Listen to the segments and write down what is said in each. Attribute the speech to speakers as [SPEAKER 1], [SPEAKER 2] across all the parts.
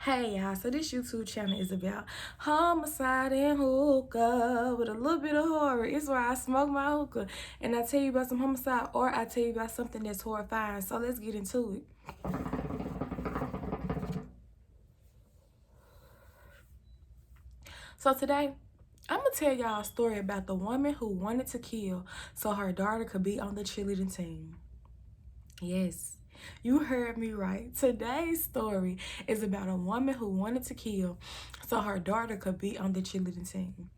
[SPEAKER 1] Hey y'all, so this YouTube channel is about homicide and hookah with a little bit of horror. It's where I smoke my hookah and I tell you about some homicide or I tell you about something that's horrifying. So let's get into it. So today, I'm going to tell y'all a story about the woman who wanted to kill so her daughter could be on the cheerleading team. Yes, you heard me right. Today's story is about a woman who wanted to kill so her daughter could be on the cheerleading team.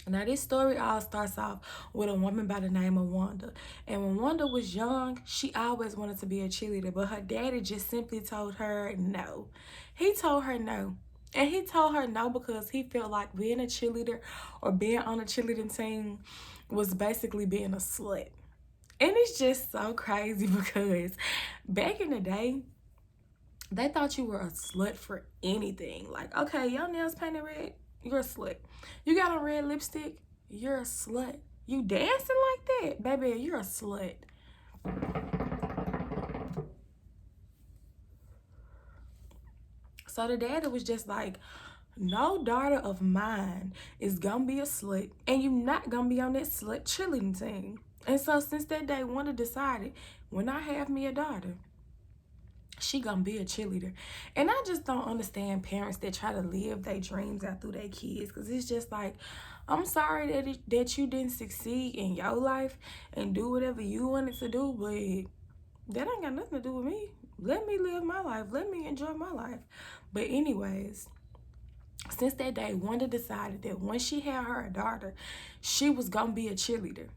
[SPEAKER 1] Now, this story all starts off with a woman by the name of Wanda. And when Wanda was young, she always wanted to be a cheerleader, but her daddy just simply told her no. He told her no. And he told her no because he felt like being a cheerleader or being on a cheerleading team was basically being a slut. And it's just so crazy because back in the day, they thought you were a slut for anything. Like, okay, your nails painted red, you're a slut. You got on red lipstick, you're a slut. You dancing like that, baby, you're a slut. So the daddy was just like, no daughter of mine is gonna be a slut, and you're not gonna be on that slut cheerleading team. And so since that day, Wanda decided, when I have me a daughter, she gonna be a cheerleader. And I just don't understand parents that try to live their dreams out through their kids, because it's just like, I'm sorry that you didn't succeed in your life and do whatever you wanted to do, but that ain't got nothing to do with me. Let me live my life. Let me enjoy my life. But anyways, since that day, Wanda decided that when she had her daughter, she was gonna be a cheerleader.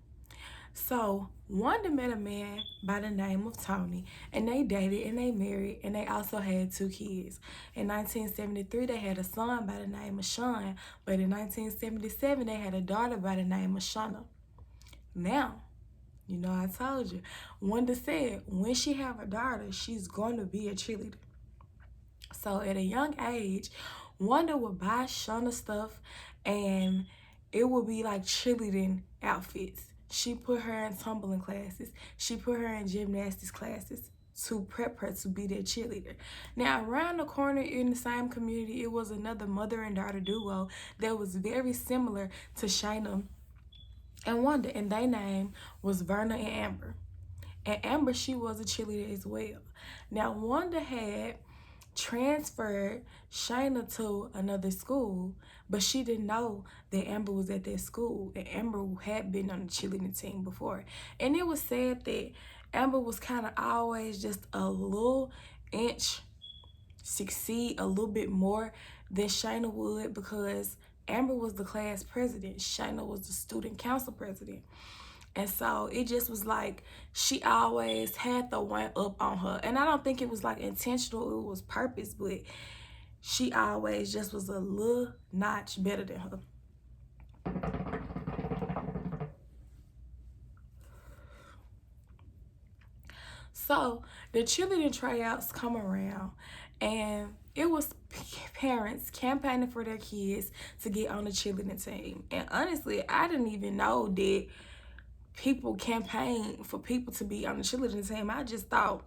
[SPEAKER 1] So Wanda met a man by the name of Tony, and they dated and they married, and they also had 2 kids. In 1973, they had a son by the name of Sean, but in 1977, they had a daughter by the name of Shauna. Now, you know, I told you, Wanda said when she have a daughter, she's going to be a cheerleader. So at a young age, Wanda would buy Shauna stuff, and it would be like cheerleading outfits. She put her in tumbling classes. She put her in gymnastics classes to prep her to be their cheerleader. Now, around the corner in the same community, it was another mother and daughter duo that was very similar to Shayna and Wanda, and their name was Verna and Amber. And Amber, she was a cheerleader as well. Now, Wanda had transferred Shayna to another school, but she didn't know that Amber was at that school, and Amber had been on the cheerleading team before. And it was said that Amber was kind of always just a little inch succeed a little bit more than Shayna would, because Amber was the class president, Shayna was the student council president. And so it just was like she always had the one up on her. And I don't think it was like intentional, it was purpose, but she always just was a little notch better than her. So the cheerleading tryouts come around, and it was parents campaigning for their kids to get on the cheerleading team. And honestly, I didn't even know that people campaign for people to be on the cheerleading team. I just thought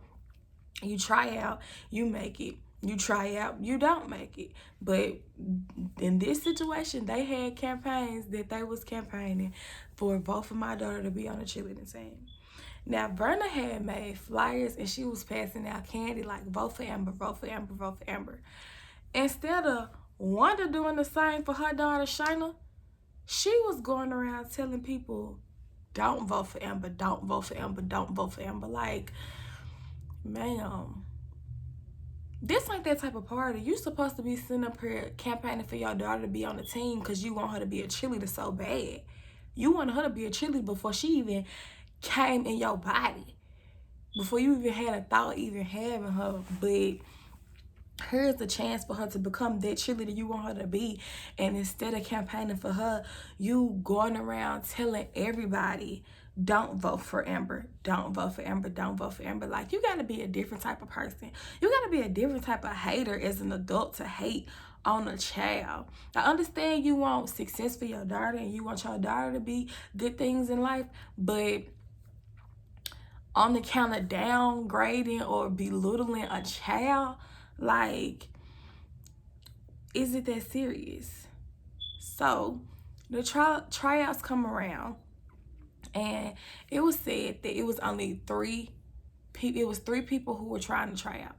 [SPEAKER 1] you try out, you make it. You try out, you don't make it. But in this situation, they had campaigns that they was campaigning for vote for my daughter to be on the cheerleading team. Now, Verna had made flyers, and she was passing out candy like vote for Amber, vote for Amber, vote for Amber. Instead of Wanda doing the same for her daughter, Shayna, she was going around telling people, don't vote for Amber, don't vote for Amber, don't vote for Amber. Like, ma'am, this ain't that type of party. You supposed to be sitting up here campaigning for your daughter to be on the team because you want her to be a cheerleader so bad. You wanted her to be a cheerleader before she even came in your body, before you even had a thought even having her. But here's the chance for her to become that cheerleader you want her to be. And instead of campaigning for her, you going around telling everybody, don't vote for Amber, don't vote for Amber, don't vote for Amber. Like, you got to be a different type of person. You got to be a different type of hater as an adult to hate on a child. I understand you want success for your daughter and you want your daughter to be good things in life, but on the count of downgrading or belittling a child, like, is it that serious? So the tryouts come around, and it was said that it was only three people. It was three people who were trying to try out,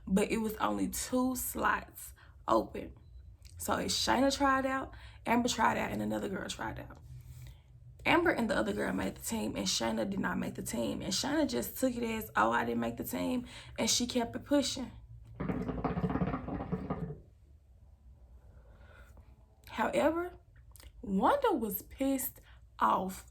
[SPEAKER 1] but it was only 2 slots open. So it's Shayna tried out, Amber tried out, and another girl tried out. Amber and the other girl made the team, and Shayna did not make the team. And Shayna just took it as, oh, I didn't make the team, and she kept it pushing. However, Wanda was pissed off.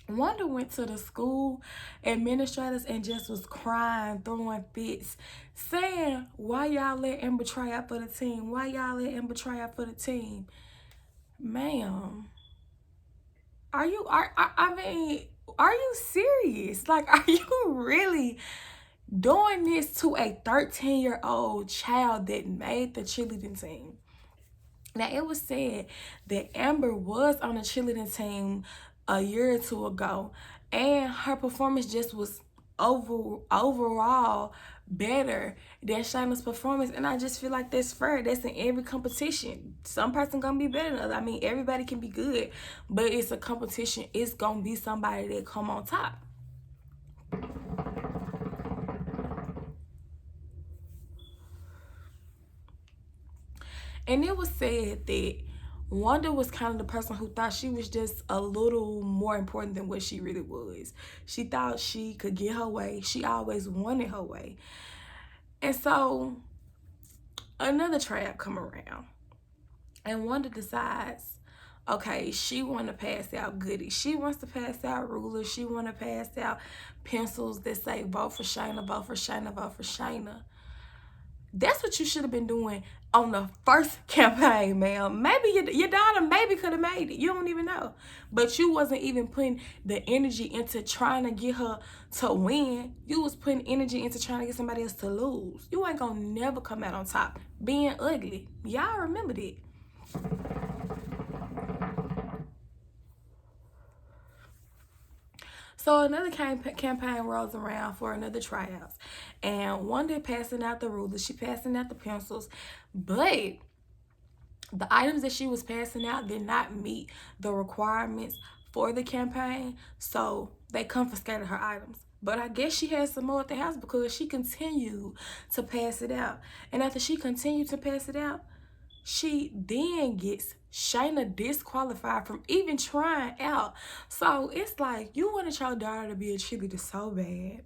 [SPEAKER 1] Wanda went to the school administrators and just was crying, throwing fits, saying, why y'all let Amber try out for the team? Why y'all let Amber try out for the team? Ma'am, are you serious? Like, are you really doing this to a 13-year-old child that made the cheerleading team? Now, it was said that Amber was on the cheerleading team a year or two ago, and her performance just was overall better than Shayna's performance. And I just feel like that's fair. That's in every competition. Some person gonna be better than others. I mean, everybody can be good, but it's a competition. It's gonna be somebody that come on top. And it was said that Wanda was kind of the person who thought she was just a little more important than what she really was. She thought she could get her way. She always wanted her way. And so another tryout come around, and Wanda decides, okay, she want to pass out goodies. She wants to pass out rulers. She want to pass out pencils that say vote for Shayna, vote for Shayna, vote for Shayna. That's what you should have been doing on the first campaign, ma'am. Maybe your daughter maybe could have made it. You don't even know. But you wasn't even putting the energy into trying to get her to win. You was putting energy into trying to get somebody else to lose. You ain't gonna never come out on top being ugly. Y'all remember that. So another campaign rolls around for another tryouts, and Wanda passing out the rulers, she passing out the pencils, but the items that she was passing out did not meet the requirements for the campaign, so they confiscated her items. But I guess she had some more at the house because she continued to pass it out. And after she continued to pass it out, she then gets Shayna disqualified from even trying out. So it's like, you wanted your daughter to be a cheerleader so bad.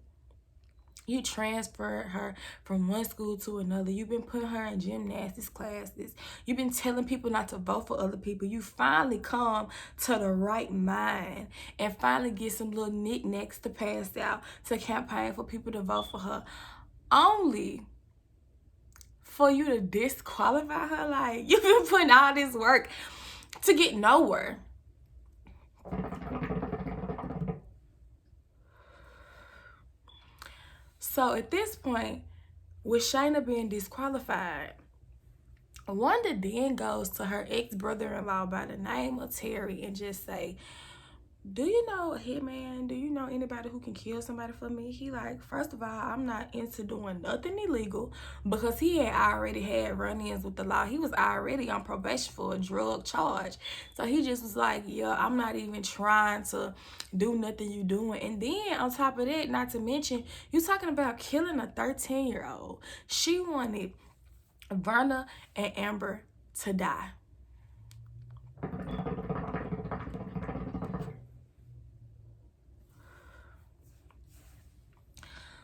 [SPEAKER 1] You transferred her from one school to another. You've been putting her in gymnastics classes. You've been telling people not to vote for other people. You finally come to the right mind and finally get some little knickknacks to pass out to campaign for people to vote for her. Only for you to disqualify her. Like, you've been putting all this work to get nowhere. So at this point, with Shayna being disqualified, Wanda then goes to her ex-brother-in-law by the name of Terry and just say, do you know a hitman? Do you know anybody who can kill somebody for me? He like, first of all, I'm not into doing nothing illegal, because he had already had run-ins with the law. He was already on probation for a drug charge. So he just was like, yeah, I'm not even trying to do nothing you doing. And then on top of that, not to mention, you talking about killing a 13-year-old. She wanted Verna and Amber to die.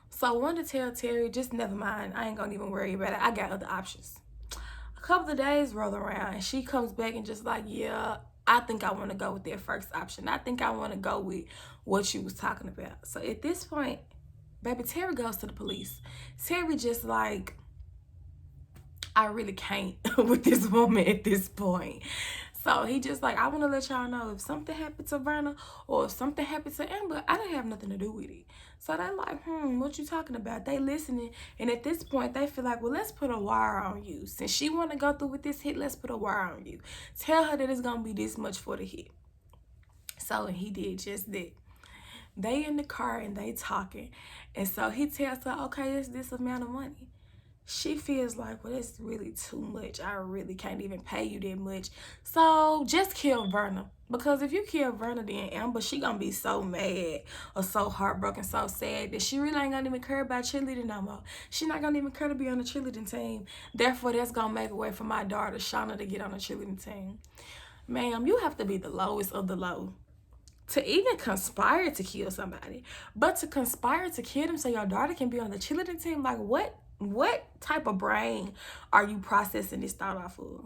[SPEAKER 1] So I wanted to tell Terry, just never mind. I ain't gonna even worry about it. I got other options. A couple of days roll around and she comes back and just like, yeah, I think I want to go with their first option. I think I want to go with what you was talking about. So at this point, baby, Terry goes to the police. Terry just like, I really can't with this woman at this point. So he just like, I want to let y'all know if something happened to Verna or if something happened to Amber, I didn't have nothing to do with it. So they like, what you talking about? They listening. And at this point, they feel like, well, let's put a wire on you. Since she want to go through with this hit, let's put a wire on you. Tell her that it's going to be this much for the hit. So he did just that. They in the car and they talking. And so he tells her, okay, it's this amount of money. she feels like, well, it's really too much. I really can't even pay you that much. So just kill Verna. Because if you kill Verna, then Amber, she gonna be so mad or so heartbroken, so sad that she really ain't gonna even care about cheerleading no more. She not gonna even care to be on the cheerleading team. Therefore, that's gonna make a way for my daughter, Shauna, to get on the cheerleading team. Ma'am, you have to be the lowest of the low to even conspire to kill somebody, but to conspire to kill them so your daughter can be on the cheerleading team. Like, what type of brain are you processing this thought off of?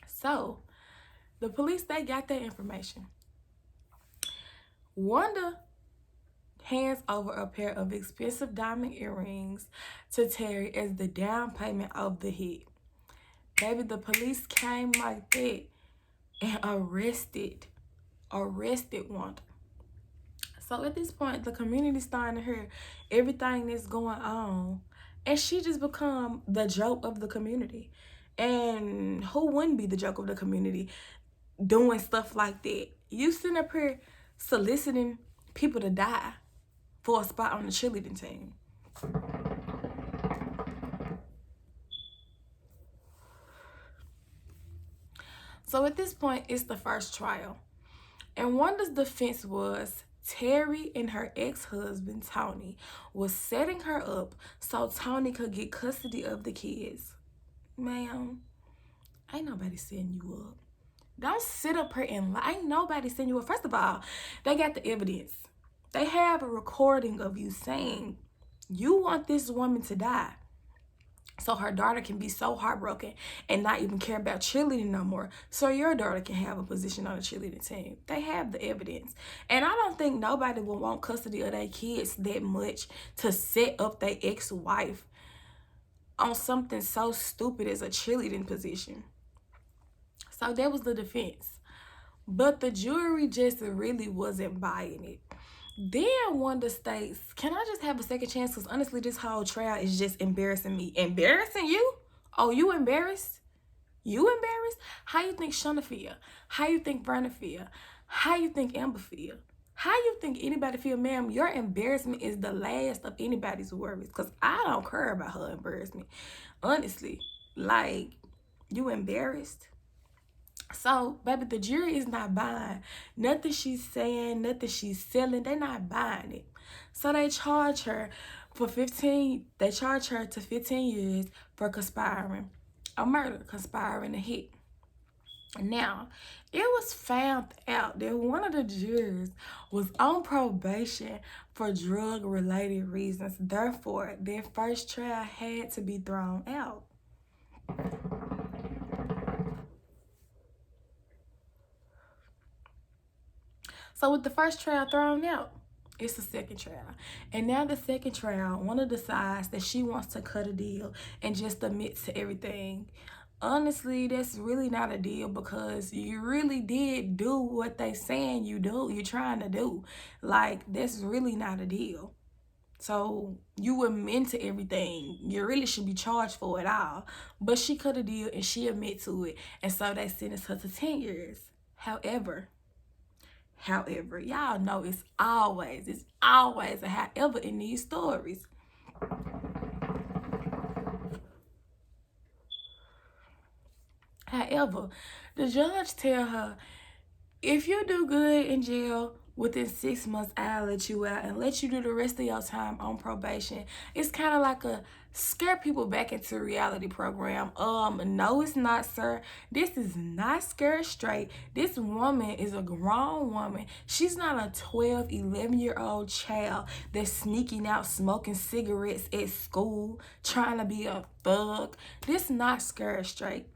[SPEAKER 1] So the police, they got that information. Wanda hands over a pair of expensive diamond earrings to Terry as the down payment of the hit. Baby, the police came like that and arrested Wanda. So at this point, the community's starting to hear everything that's going on. And she just become the joke of the community. And who wouldn't be the joke of the community doing stuff like that? You sitting up here soliciting people to die for a spot on the cheerleading team. So at this point, it's the first trial. And Wanda's defense was Terry and her ex-husband, Tony, was setting her up so Tony could get custody of the kids. Ma'am, ain't nobody setting you up. Don't sit up here and lie. Ain't nobody setting you up. First of all, they got the evidence. They have a recording of you saying you want this woman to die so her daughter can be so heartbroken and not even care about cheerleading no more, so your daughter can have a position on the cheerleading team. They have the evidence. And I don't think nobody will want custody of their kids that much to set up their ex-wife on something so stupid as a cheerleading position. So that was the defense. But the jury just really wasn't buying it. Then Wanda states, can I just have a second chance? Because honestly, this whole trial is just embarrassing me. Embarrassing you? Oh, you embarrassed? You embarrassed? How you think Shauna feel? How you think Verna feel? How you think Amber feel? How you think anybody feel? Ma'am, your embarrassment is the last of anybody's worries. Because I don't care about her embarrassment. Honestly, like, you embarrassed? So, baby, the jury is not buying nothing she's saying, nothing she's selling. They're not buying it. So they charge her to 15 years for conspiring, a murder, conspiring a hit. Now, it was found out that one of the jurors was on probation for drug-related reasons. Therefore, their first trial had to be thrown out. So with the first trial thrown out, it's the second trial. And now the second trial, Wanda decides that she wants to cut a deal and just admit to everything. Honestly, that's really not a deal because you really did do what they saying you're trying to do. Like, that's really not a deal. So you admit to everything. You really should be charged for it all. But she cut a deal and she admit to it. And so they sentenced her to 10 years. However, y'all know it's always a however in these stories. However, the judge tell her, if you do good in jail within 6 months, I'll let you out and let you do the rest of your time on probation. It's kind of like a scare people back into reality program. No, it's not, sir. This is not Scared Straight. This woman is a grown woman. She's not a 12, 11-year-old child that's sneaking out smoking cigarettes at school, trying to be a thug. This not Scared Straight.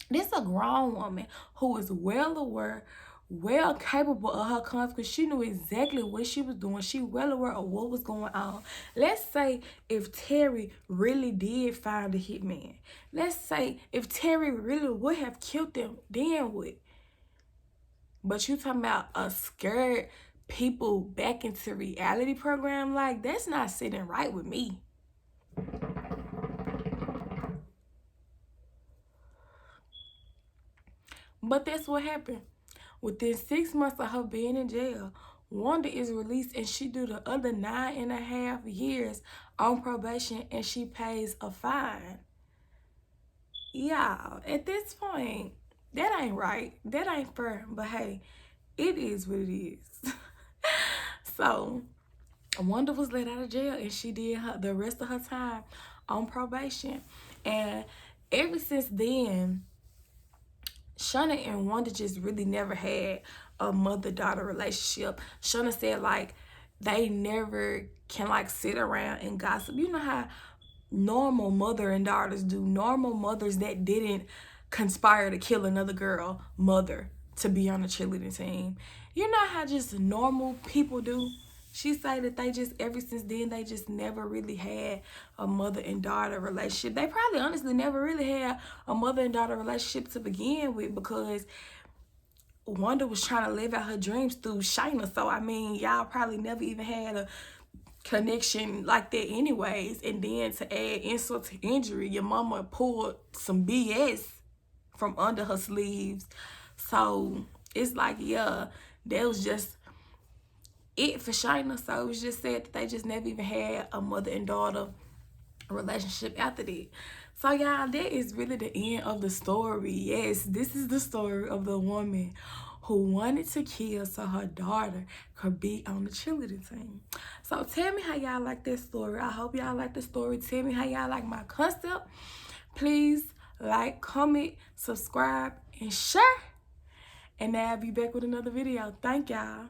[SPEAKER 1] This a grown woman who is well aware, well capable of her consequences. She knew exactly what she was doing. She well aware of what was going on. Let's say if Terry really did find a hitman. Let's say if Terry really would have killed them, then what? But you talking about a scared people back into reality program? Like, that's not sitting right with me. But that's what happened. Within 6 months of her being in jail, Wanda is released and she do the other 9.5 years on probation and she pays a fine. Y'all, at this point, that ain't right. That ain't fair. But hey, it is what it is. So, Wanda was let out of jail and she did the rest of her time on probation. And ever since then, Shauna and Wanda just really never had a mother-daughter relationship. Shauna said, like, they never can, like, sit around and gossip. You know how normal mother and daughters do. Normal mothers that didn't conspire to kill another girl mother to be on the cheerleading team. You know how just normal people do? She said that they just, ever since then, they just never really had a mother and daughter relationship. They probably honestly never really had a mother and daughter relationship to begin with, because Wanda was trying to live out her dreams through Shayna. So, I mean, y'all probably never even had a connection like that anyways. And then to add insult to injury, your mama pulled some BS from under her sleeves. So, it's like, yeah, that was just it for Shayna. So it was just said that they just never even had a mother and daughter relationship after that. So y'all, that is really the end of the story. Yes, this is the story of the woman who wanted to kill so her daughter could be on the cheerleading team. So tell me how y'all like this story. I hope y'all like the story. Tell me how y'all like my concept. Please like, comment, subscribe, and share. And now I'll be back with another video. Thank y'all.